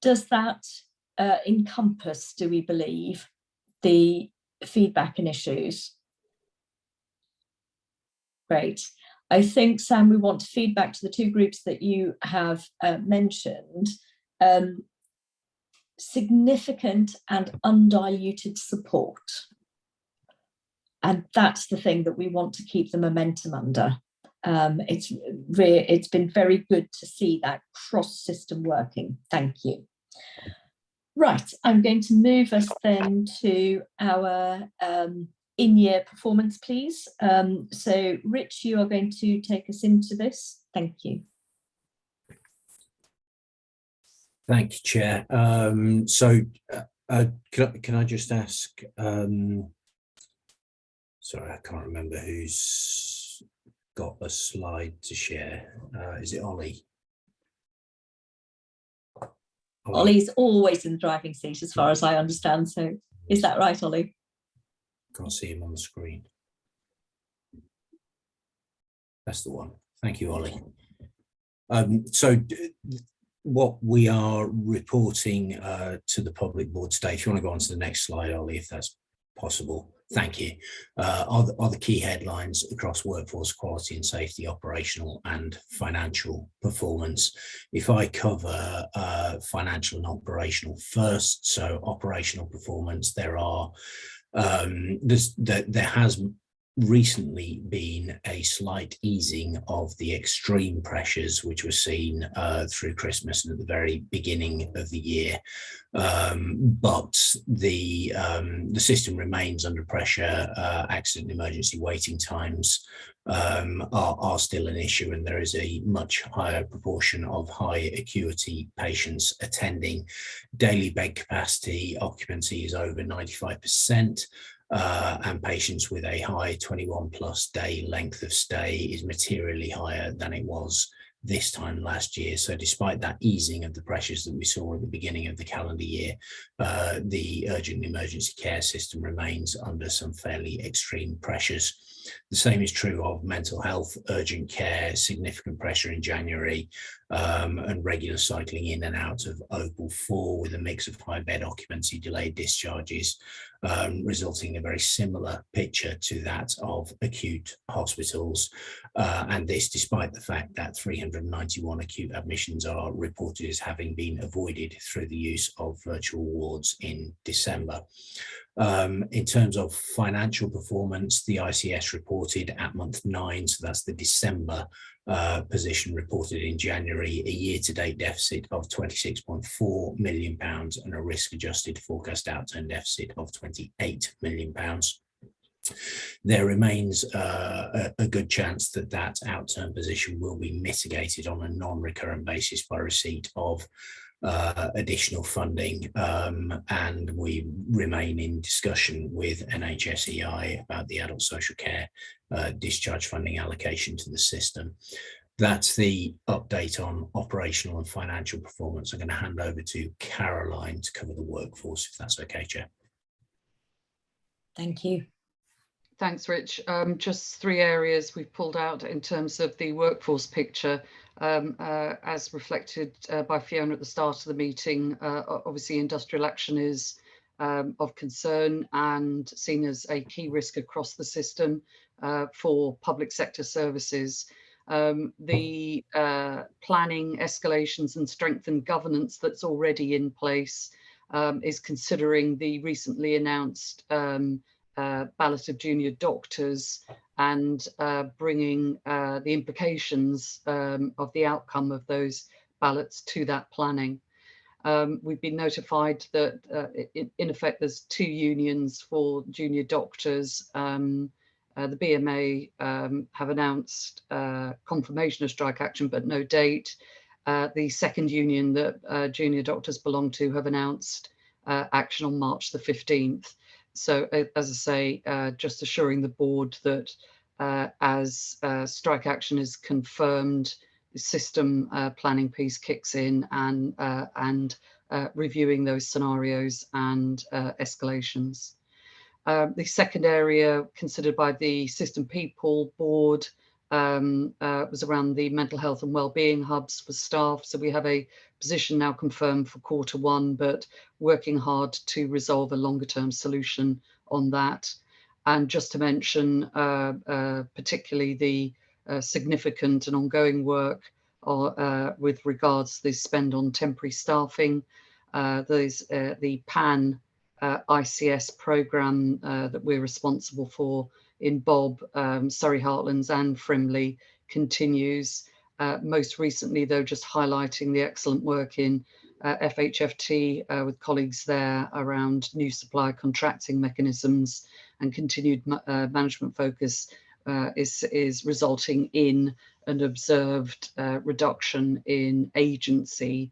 Does that encompass, do we believe, the feedback and issues? Great. I think, Sam, we want to feed back to the two groups that you have mentioned, significant and undiluted support. And that's the thing that we want to keep the momentum under. It's been very good to see that cross-system working. Thank you. Right, I'm going to move us then to our in-year performance, please. So, Rich, you are going to take us into this. Thank you. Thank you, Chair. Can I just ask? Sorry, I can't remember who's got a slide to share. Is it Ollie? Ollie's always in the driving seat, as far as I understand. So, is that right, Ollie? Can't see him on the screen. That's the one. Thank you, Ollie. What we are reporting to the public board today, if you want to go on to the next slide, Ollie, if that's possible. Thank you. Are the key headlines across workforce quality and safety, operational and financial performance. If I cover financial and operational first, so operational performance, there has recently been a slight easing of the extreme pressures which were seen through Christmas and at the very beginning of the year, but the system remains under pressure. Accident emergency waiting times are still an issue, and there is a much higher proportion of high acuity patients attending. Daily bed capacity occupancy is over 95%. And patients with a high 21+ day length of stay is materially higher than it was this time last year. So despite that easing of the pressures that we saw at the beginning of the calendar year, the urgent emergency care system remains under some fairly extreme pressures. The same is true of mental health, urgent care, significant pressure in January, and regular cycling in and out of Opal 4 with a mix of high bed occupancy, delayed discharges, resulting in a very similar picture to that of acute hospitals. And this despite the fact that 391 acute admissions are reported as having been avoided through the use of virtual wards in December. In terms of financial performance, the ICS reported at month 9, so that's the December position reported in January, a year-to-date deficit of £26.4 million and a risk-adjusted forecast outturn deficit of £28 million. There remains a good chance that that outturn position will be mitigated on a non-recurrent basis by receipt of additional funding, and we remain in discussion with NHS EI about the adult social care discharge funding allocation to the system. That's the update on operational and financial performance. I'm going to hand over to Caroline to cover the workforce, if that's okay, Chair. Thank you. Thanks, Rich. Just 3 areas we've pulled out in terms of the workforce picture. As reflected by Fiona at the start of the meeting, obviously industrial action is of concern and seen as a key risk across the system for public sector services. The planning, escalations and strengthened governance that's already in place is considering the recently announced ballot of junior doctors and bringing the implications of the outcome of those ballots to that planning. We've been notified that in effect there's 2 unions for junior doctors. The BMA have announced confirmation of strike action but no date. The second union that junior doctors belong to have announced action on March the 15th. So as I say, just assuring the board that as strike action is confirmed, the system planning piece kicks in and reviewing those scenarios and escalations. The second area considered by the System People Board was around the mental health and wellbeing hubs for staff. So we have a position now confirmed for Q1, but working hard to resolve a longer term solution on that. And just to mention particularly the significant and ongoing work with regards to the spend on temporary staffing, the PAN ICS programme that we're responsible for in Bob, Surrey Heartlands and Frimley continues. Most recently, though, just highlighting the excellent work in FHFT with colleagues there around new supply contracting mechanisms, and continued management focus is resulting in an observed reduction in agency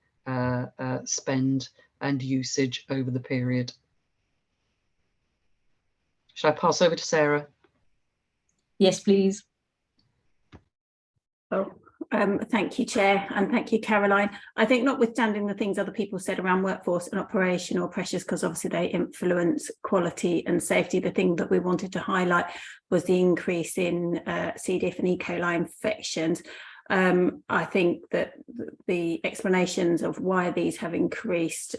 spend and usage over the period. Should I pass over to Sarah? Yes, please. Oh, thank you, Chair, and thank you, Caroline. I think notwithstanding the things other people said around workforce and operational pressures, because obviously they influence quality and safety, the thing that we wanted to highlight was the increase in C. diff and E. coli infections. I think that the explanations of why these have increased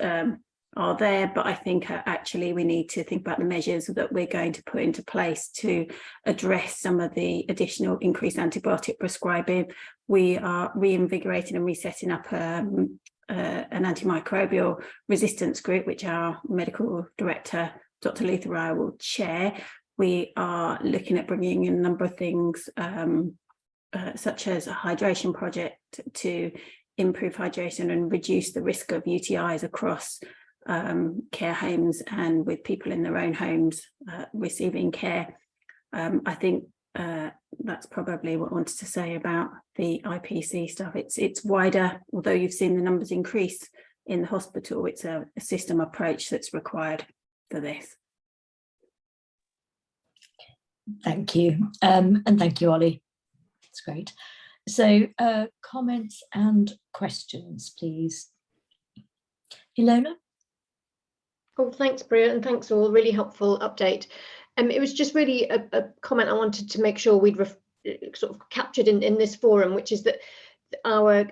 are there, but I think actually we need to think about the measures that we're going to put into place to address some of the additional increased antibiotic prescribing. We are reinvigorating and resetting up an antimicrobial resistance group, which our medical director, Dr. Luther Rye, will chair. We are looking at bringing in a number of things, such as a hydration project to improve hydration and reduce the risk of UTIs across care homes and with people in their own homes receiving care. I think that's probably what I wanted to say about the IPC stuff. It's wider, although you've seen the numbers increase in the hospital, it's a system approach that's required for this. Thank you. And thank you, Ollie. That's great. So comments and questions, please. Ilona? Oh, thanks, Bria, and thanks all. Really helpful update. It was just really a comment I wanted to make sure we'd sort of captured in this forum, which is that our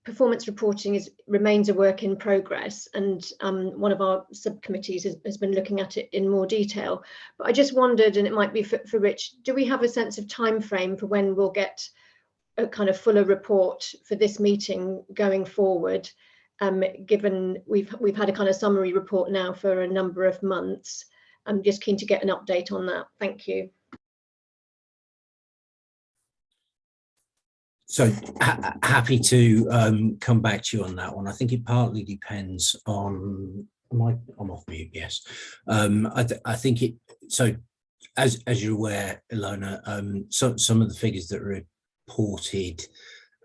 performance reporting remains a work in progress, and one of our subcommittees has been looking at it in more detail. But I just wondered, and it might be for Rich, do we have a sense of time frame for when we'll get a kind of fuller report for this meeting going forward? Given we've had a kind of summary report now for a number of months. I'm just keen to get an update on that. Thank you. So happy to come back to you on that one. I think it partly depends on, I'm off mute, yes. I think it, so as you're aware, Ilona, some of the figures that are reported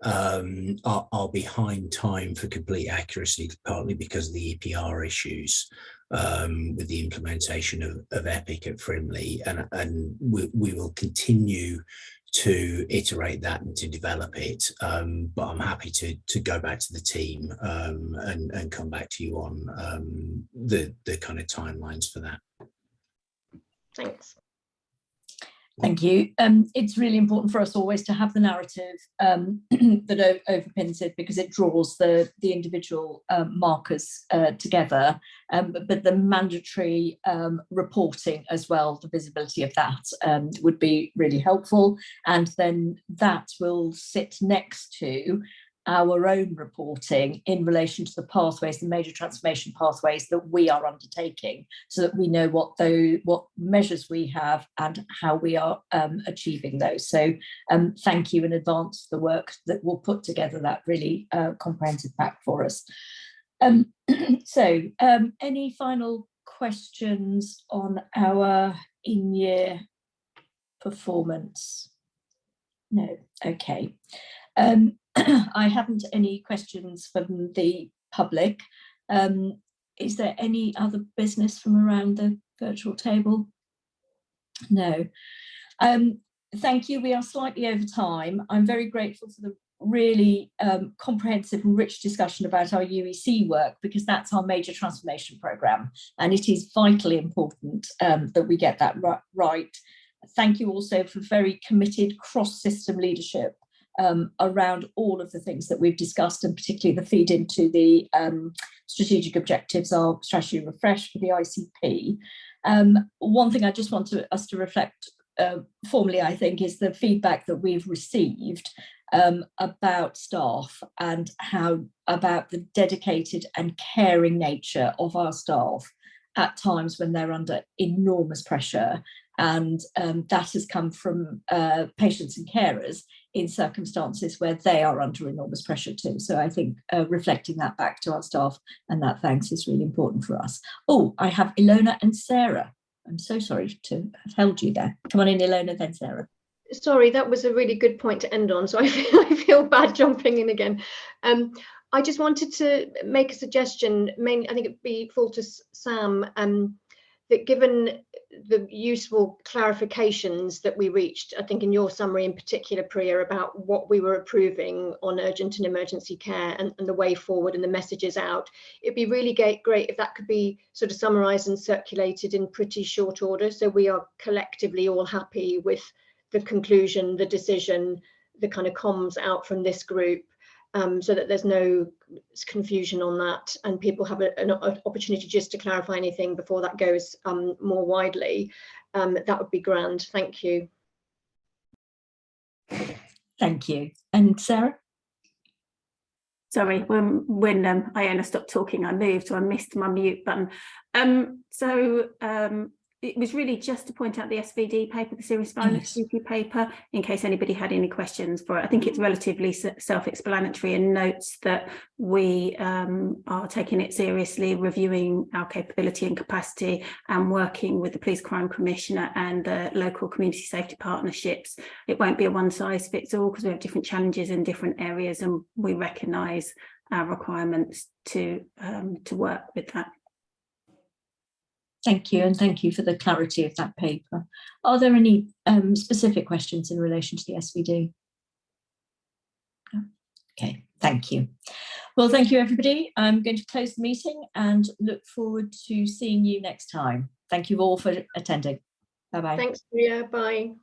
are behind time for complete accuracy, partly because of the EPR issues with the implementation of EPIC at Frimley, and we will continue to iterate that and to develop it, but I'm happy to go back to the team and come back to you on the kind of timelines for that. Thanks. Thank you. It's really important for us always to have the narrative that overpins it, because it draws the individual markers together, but the mandatory reporting as well, the visibility of that would be really helpful. And then that will sit next to our own reporting in relation to the pathways, the major transformation pathways that we are undertaking, so that we know what measures we have and how we are achieving those. So thank you in advance for the work that will put together that really comprehensive pack for us. Any final questions on our in-year performance? No, okay. I haven't any questions from the public. Is there any other business from around the virtual table? No. Thank you. We are slightly over time. I'm very grateful for the really comprehensive and rich discussion about our UEC work, because that's our major transformation programme, and it is vitally important that we get that right. Thank you also for very committed cross-system leadership around all of the things that we've discussed, and particularly the feed into the strategic objectives of strategy refresh for the ICP. One thing I just want us to reflect formally, I think, is the feedback that we've received about staff and about the dedicated and caring nature of our staff at times when they're under enormous pressure. And that has come from patients and carers in circumstances where they are under enormous pressure too. So I think reflecting that back to our staff and that thanks is really important for us. Oh, I have Ilona and Sarah. I'm so sorry to have held you there. Come on in, Ilona, then Sarah. Sorry, that was a really good point to end on. So I feel bad jumping in again. I just wanted to make a suggestion. Mainly, I think it'd be full to Sam. That given the useful clarifications that we reached, I think in your summary in particular, Priya, about what we were approving on urgent and emergency care and the way forward and the messages out, it'd be really great if that could be sort of summarised and circulated in pretty short order, so we are collectively all happy with the conclusion, the decision, the kind of comms out from this group, so that there's no confusion on that and people have an opportunity just to clarify anything before that goes more widely. That would be grand. Thank you. Thank you. And Sarah? Sorry, when Iona stopped talking, I moved, so I missed my mute button. It was really just to point out the SVD paper, the Serious Violence Duty paper, in case anybody had any questions for it. I think it's relatively self-explanatory and notes that we are taking it seriously, reviewing our capability and capacity and working with the Police Crime Commissioner and the local community safety partnerships. It won't be a one size fits all because we have different challenges in different areas, and we recognise our requirements to work with that. Thank you, and thank you for the clarity of that paper. Are there any specific questions in relation to the SVD? Okay, thank you. Well, thank you, everybody. I'm going to close the meeting and look forward to seeing you next time. Thank you all for attending. Bye-bye. Thanks, Priya. Bye.